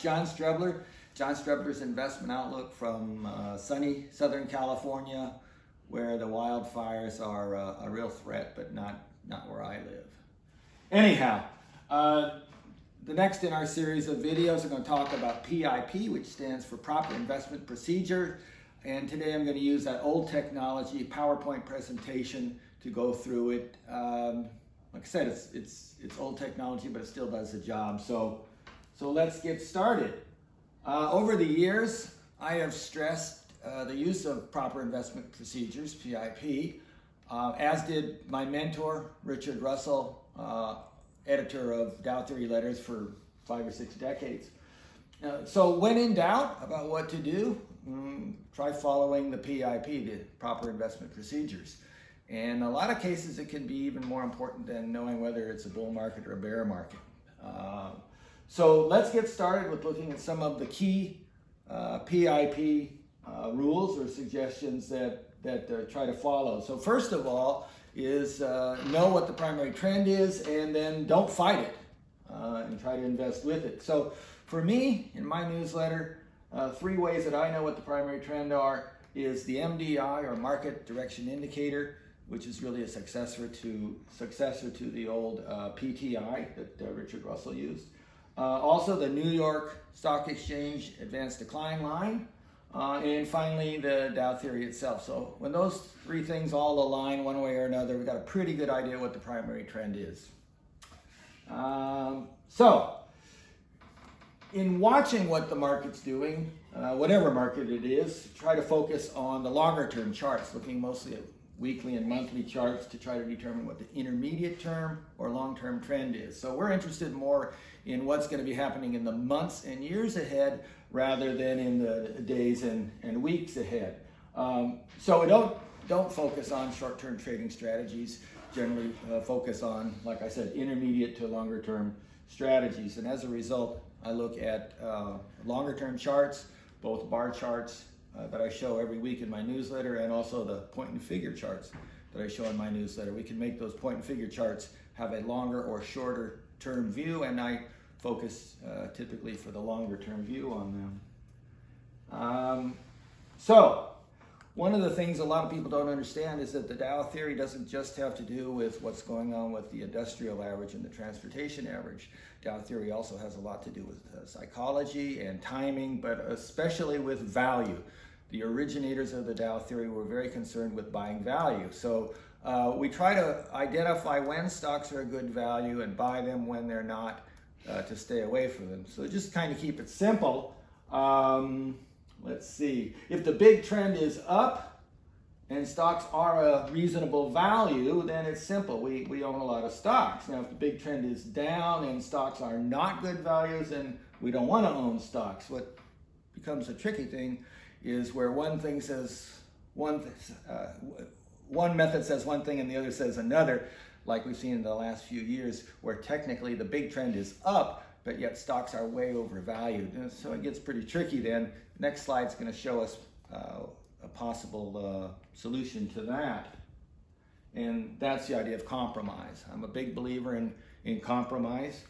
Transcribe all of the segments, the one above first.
John Strebler, John Strebler's investment outlook from sunny Southern California, where the wildfires are a real threat, but not where I live. Anyhow, the next in our series of videos, I'm going to talk about PIP, which stands for Proper Investment Procedure. And today I'm going to use that old technology PowerPoint presentation to go through it. Like I said, it's old technology, but it still does the job. So let's get started. Over the years, I have stressed the use of proper investment procedures, PIP, as did my mentor, Richard Russell, editor of Dow Theory Letters for 5 or 6 decades. So when in doubt about what to do, try following the PIP, the proper investment procedures. And in a lot of cases, it can be even more important than knowing whether it's a bull market or a bear market. So let's get started with looking at some of the key PIP rules or suggestions that try to follow. So first of all is know what the primary trend is, and then don't fight it and try to invest with it. So for me, in my newsletter, 3 ways that I know what the primary trend are is the MDI, or Market Direction Indicator, which is really a successor to the old PTI that Richard Russell used. Also the New York Stock Exchange Advanced Decline Line, and finally the Dow Theory itself. So when those 3 things all align one way or another, we've got a pretty good idea what the primary trend is. So in watching what the market's doing, whatever market it is, try to focus on the longer term charts, looking mostly at weekly and monthly charts to try to determine what the intermediate term or long-term trend is. So we're interested more in what's going to be happening in the months and years ahead rather than in the days and weeks ahead. So we don't focus on short-term trading strategies. Generally focus on, like I said, intermediate to longer-term strategies. And as a result, I look at longer-term charts, both bar charts that I show every week in my newsletter, and also the point and figure charts that I show in my newsletter. We can make those point and figure charts have a longer or shorter term view, and I focus typically for the longer term view on them. So one of the things a lot of people don't understand is that the Dow Theory doesn't just have to do with what's going on with the industrial average and the transportation average. Dow Theory also has a lot to do with psychology and timing, but especially with value. The originators of the Dow Theory were very concerned with buying value. So we try to identify when stocks are a good value and buy them when they're not, to stay away from them. So just kind of keep it simple. Let's see. If the big trend is up and stocks are a reasonable value, then it's simple. We own a lot of stocks. Now, if the big trend is down and stocks are not good values, then we don't want to own stocks. What becomes a tricky thing is where one method says one thing and the other says another, like we've seen in the last few years, where technically the big trend is up, but yet stocks are way overvalued. And so it gets pretty tricky then. Next slide's going to show us a possible solution to that. And that's the idea of compromise. I'm a big believer in compromise.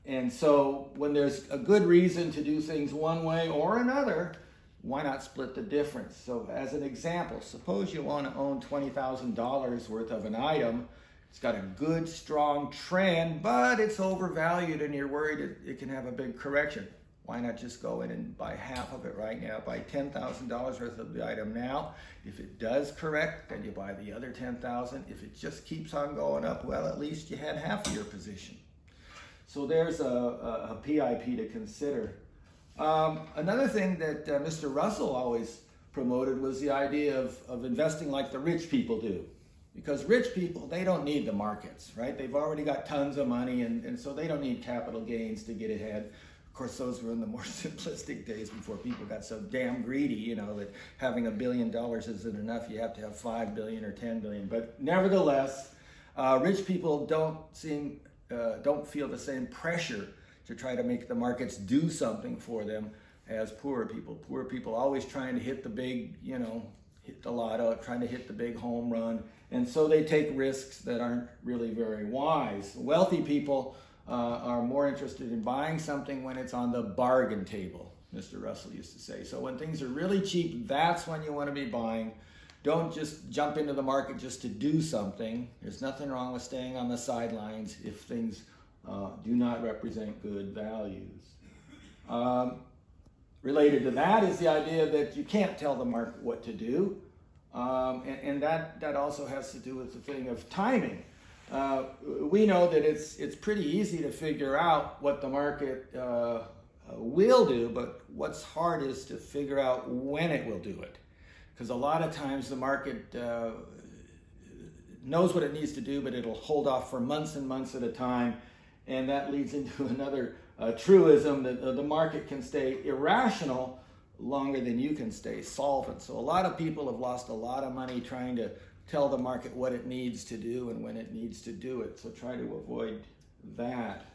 And so when there's a good reason to do things one way or another, why not split the difference? So as an example, suppose you want to own $20,000 worth of an item. It's got a good, strong trend, but it's overvalued and you're worried it can have a big correction. Why not just go in and buy half of it right now? Buy $10,000 worth of the item now. If it does correct, then you buy the other $10,000. If it just keeps on going up, well, at least you had half of your position. So there's a PIP to consider. Another thing that Mr. Russell always promoted was the idea of investing like the rich people do. Because rich people, they don't need the markets, right? They've already got tons of money, and so they don't need capital gains to get ahead. Of course, those were in the more simplistic days before people got so damn greedy, that having $1 billion isn't enough. You have to have 5 billion or 10 billion. But nevertheless, rich people don't feel the same pressure to try to make the markets do something for them as poorer people. Poor people always trying to hit the big, hit the lotto, trying to hit the big home run. And so they take risks that aren't really very wise. Wealthy people are more interested in buying something when it's on the bargain table, Mr. Russell used to say. So when things are really cheap, that's when you want to be buying. Don't just jump into the market just to do something. There's nothing wrong with staying on the sidelines if things do not represent good values. Related to that is the idea that you can't tell the market what to do. And that also has to do with the thing of timing. We know that it's pretty easy to figure out what the market will do, but what's hard is to figure out when it will do it. Because a lot of times the market knows what it needs to do, but it'll hold off for months and months at a time. And that leads into another truism that the market can stay irrational longer than you can stay solvent. So a lot of people have lost a lot of money trying to tell the market what it needs to do and when it needs to do it. So try to avoid that.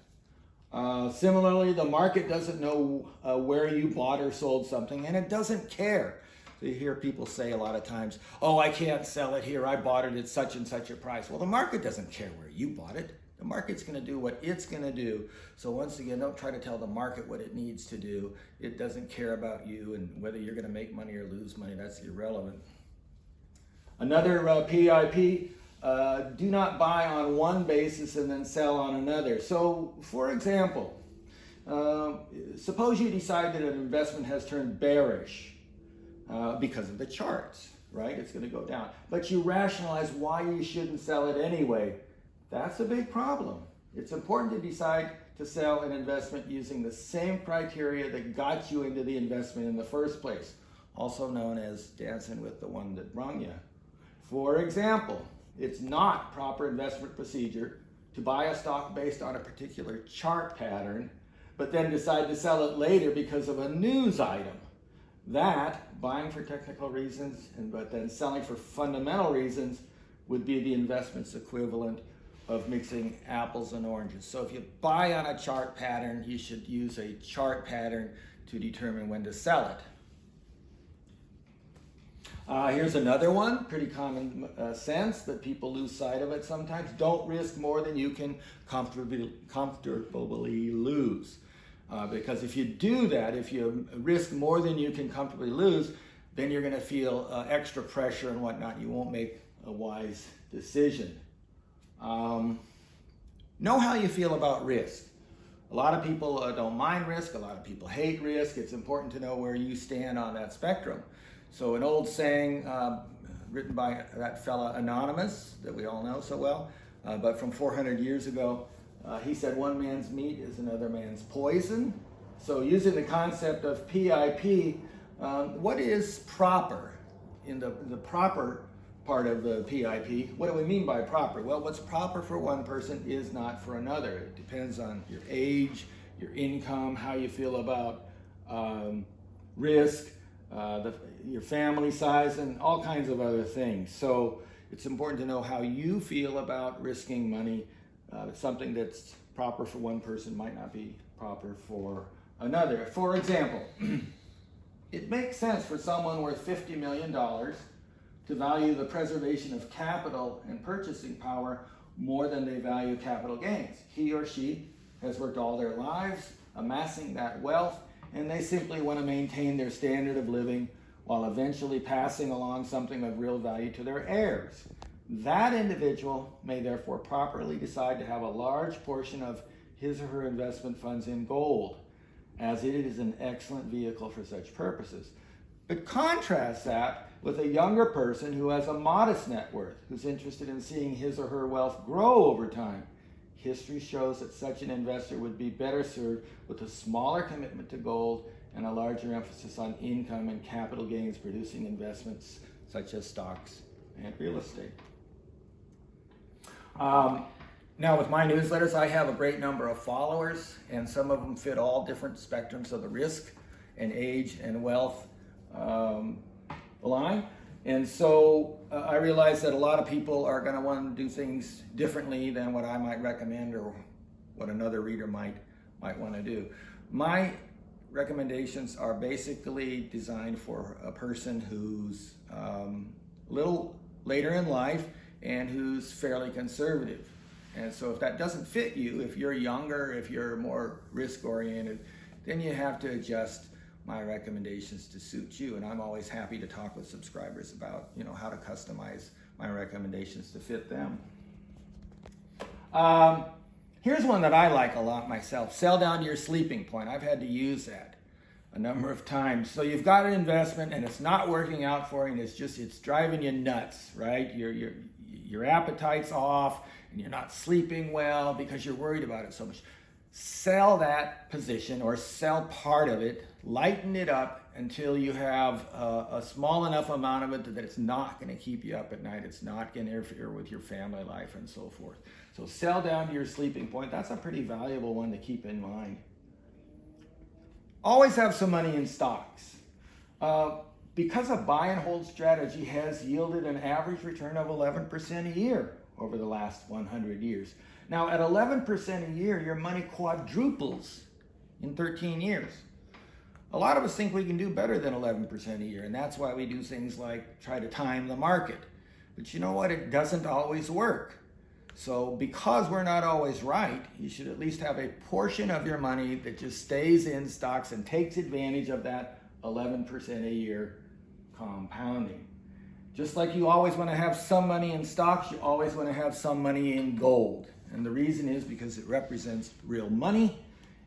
Similarly, the market doesn't know where you bought or sold something, and it doesn't care. So you hear people say a lot of times, oh, I can't sell it here. I bought it at such and such a price. Well, the market doesn't care where you bought it. The market's going to do what it's going to do. So once again, don't try to tell the market what it needs to do. It doesn't care about you, and whether you're going to make money or lose money, that's irrelevant. Another PIP, do not buy on one basis and then sell on another. So, for example, suppose you decide that an investment has turned bearish because of the charts, right? It's going to go down. But you rationalize why you shouldn't sell it anyway. That's a big problem. It's important to decide to sell an investment using the same criteria that got you into the investment in the first place, also known as dancing with the one that brung you. For example, it's not proper investment procedure to buy a stock based on a particular chart pattern, but then decide to sell it later because of a news item. That, buying for technical reasons, but then selling for fundamental reasons, would be the investment's equivalent of mixing apples and oranges. So if you buy on a chart pattern, you should use a chart pattern to determine when to sell it. Here's another one, pretty common sense, but people lose sight of it sometimes. Don't risk more than you can comfortably lose. Because if you do that, if you risk more than you can comfortably lose, then you're going to feel extra pressure and whatnot. You won't make a wise decision. Know how you feel about risk. A lot of people don't mind risk. A lot of people hate risk. It's important to know where you stand on that spectrum. So an old saying written by that fella Anonymous that we all know so well, but from 400 years ago, he said one man's meat is another man's poison. So using the concept of PIP, what is proper in the proper part of the PIP? What do we mean by proper? Well, what's proper for one person is not for another. It depends on your age, your income, how you feel about risk, your family size, and all kinds of other things. So it's important to know how you feel about risking money. Something that's proper for one person might not be proper for another. For example, it makes sense for someone worth $50 million to value the preservation of capital and purchasing power more than they value capital gains. He or she has worked all their lives amassing that wealth, and they simply want to maintain their standard of living while eventually passing along something of real value to their heirs. That individual may therefore properly decide to have a large portion of his or her investment funds in gold, as it is an excellent vehicle for such purposes. But contrast that with a younger person who has a modest net worth, who's interested in seeing his or her wealth grow over time. History shows that such an investor would be better served with a smaller commitment to gold and a larger emphasis on income and capital gains producing investments such as stocks and real estate. Now with my newsletters, I have a great number of followers, and some of them fit all different spectrums of the risk and age and wealth line. And so I realize that a lot of people are going to want to do things differently than what I might recommend or what another reader might want to do. My recommendations are basically designed for a person who's a little later in life and who's fairly conservative. And so if that doesn't fit you, if you're younger, if you're more risk-oriented, then you have to adjust my recommendations to suit you. And I'm always happy to talk with subscribers about, how to customize my recommendations to fit them. Here's one that I like a lot myself. Sell down to your sleeping point. I've had to use that a number of times. So you've got an investment and it's not working out for you, and it's driving you nuts, right? Your appetite's off and you're not sleeping well because you're worried about it so much. Sell that position or sell part of it, lighten it up until you have a small enough amount of it that it's not going to keep you up at night. It's not going to interfere with your family life and so forth. So sell down to your sleeping point. That's a pretty valuable one to keep in mind. Always have some money in stocks. Because a buy and hold strategy has yielded an average return of 11% a year over the last 100 years. Now, at 11% a year, your money quadruples in 13 years. A lot of us think we can do better than 11% a year, and that's why we do things like try to time the market. But you know what? It doesn't always work. So because we're not always right, you should at least have a portion of your money that just stays in stocks and takes advantage of that 11% a year compounding. Just like you always want to have some money in stocks, you always want to have some money in gold. And the reason is because it represents real money,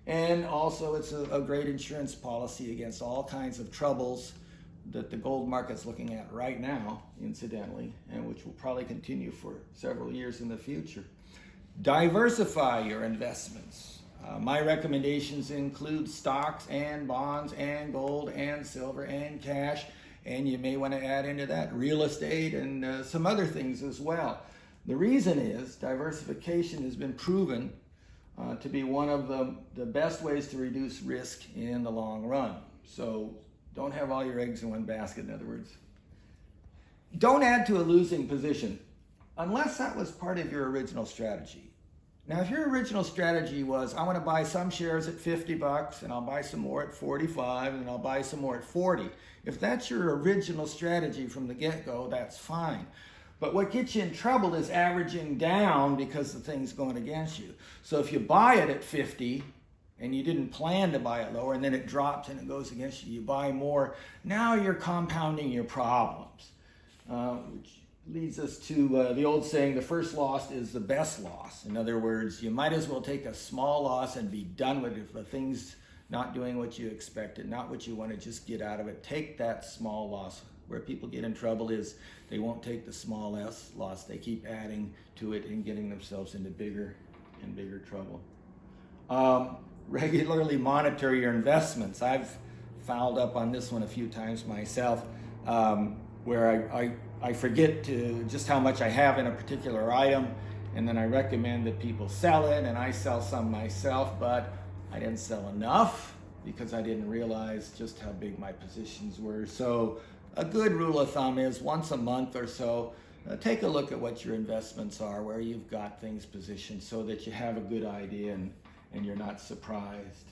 and also it's a great insurance policy against all kinds of troubles that the gold market's looking at right now, incidentally, and which will probably continue for several years in the future. Diversify your investments. My recommendations include stocks and bonds and gold and silver and cash, and you may want to add into that real estate and some other things as well. The reason is diversification has been proven to be one of the best ways to reduce risk in the long run. So don't have all your eggs in one basket, in other words. Don't add to a losing position unless that was part of your original strategy. Now, if your original strategy was, I want to buy some shares at $50 and I'll buy some more at 45 and I'll buy some more at 40. If that's your original strategy from the get-go, that's fine. But what gets you in trouble is averaging down because the thing's going against you. So if you buy it at 50 and you didn't plan to buy it lower, and then it drops and it goes against you, you buy more, now you're compounding your problems. Which leads us to the old saying, the first loss is the best loss. In other words, you might as well take a small loss and be done with it. If the thing's not doing what you expected, not what you want to, just get out of it. Take that small loss. Where people get in trouble is they won't take the small loss. They keep adding to it and getting themselves into bigger and bigger trouble. Regularly monitor your investments. I've fouled up on this one a few times myself, where I forget to just how much I have in a particular item, and then I recommend that people sell it, and I sell some myself, but I didn't sell enough because I didn't realize just how big my positions were. So a good rule of thumb is once a month or so, take a look at what your investments are, where you've got things positioned, so that you have a good idea and you're not surprised.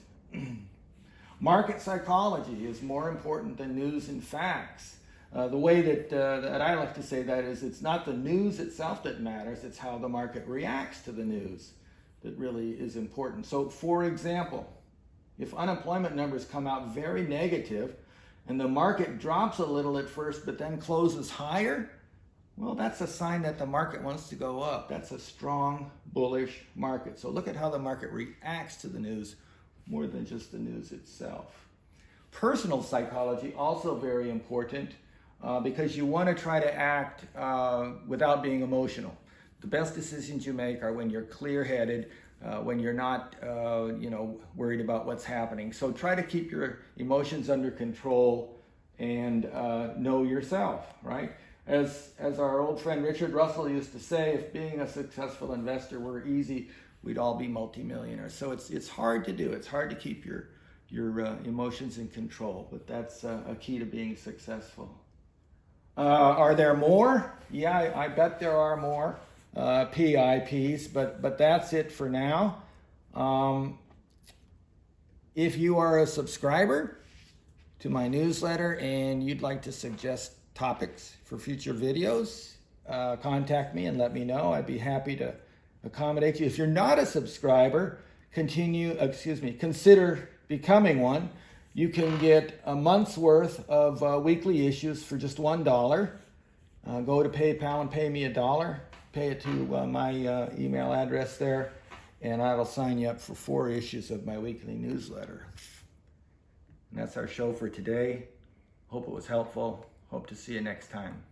Market psychology is more important than news and facts. The way that I like to say that is, it's not the news itself that matters, it's how the market reacts to the news that really is important. So for example, if unemployment numbers come out very negative and the market drops a little at first but then closes higher, well, that's a sign that the market wants to go up. That's a strong, bullish market. So look at how the market reacts to the news more than just the news itself. Personal psychology, also very important, because you want to try to act without being emotional. The best decisions you make are when you're clear-headed, when you're not worried about what's happening. So try to keep your emotions under control and know yourself, right? As our old friend Richard Russell used to say, if being a successful investor were easy, we'd all be multimillionaires. So it's hard to do. It's hard to keep your emotions in control, but that's a key to being successful. Are there more? Yeah, I bet there are more PIPs, but that's it for now. If you are a subscriber to my newsletter and you'd like to suggest topics for future videos, contact me and let me know. I'd be happy to accommodate you. If you're not a subscriber, consider becoming one. You can get a month's worth of weekly issues for just $1. Go to PayPal and pay me $1. Pay it to my email address there, and I will sign you up for 4 issues of my weekly newsletter. And that's our show for today. Hope it was helpful. Hope to see you next time.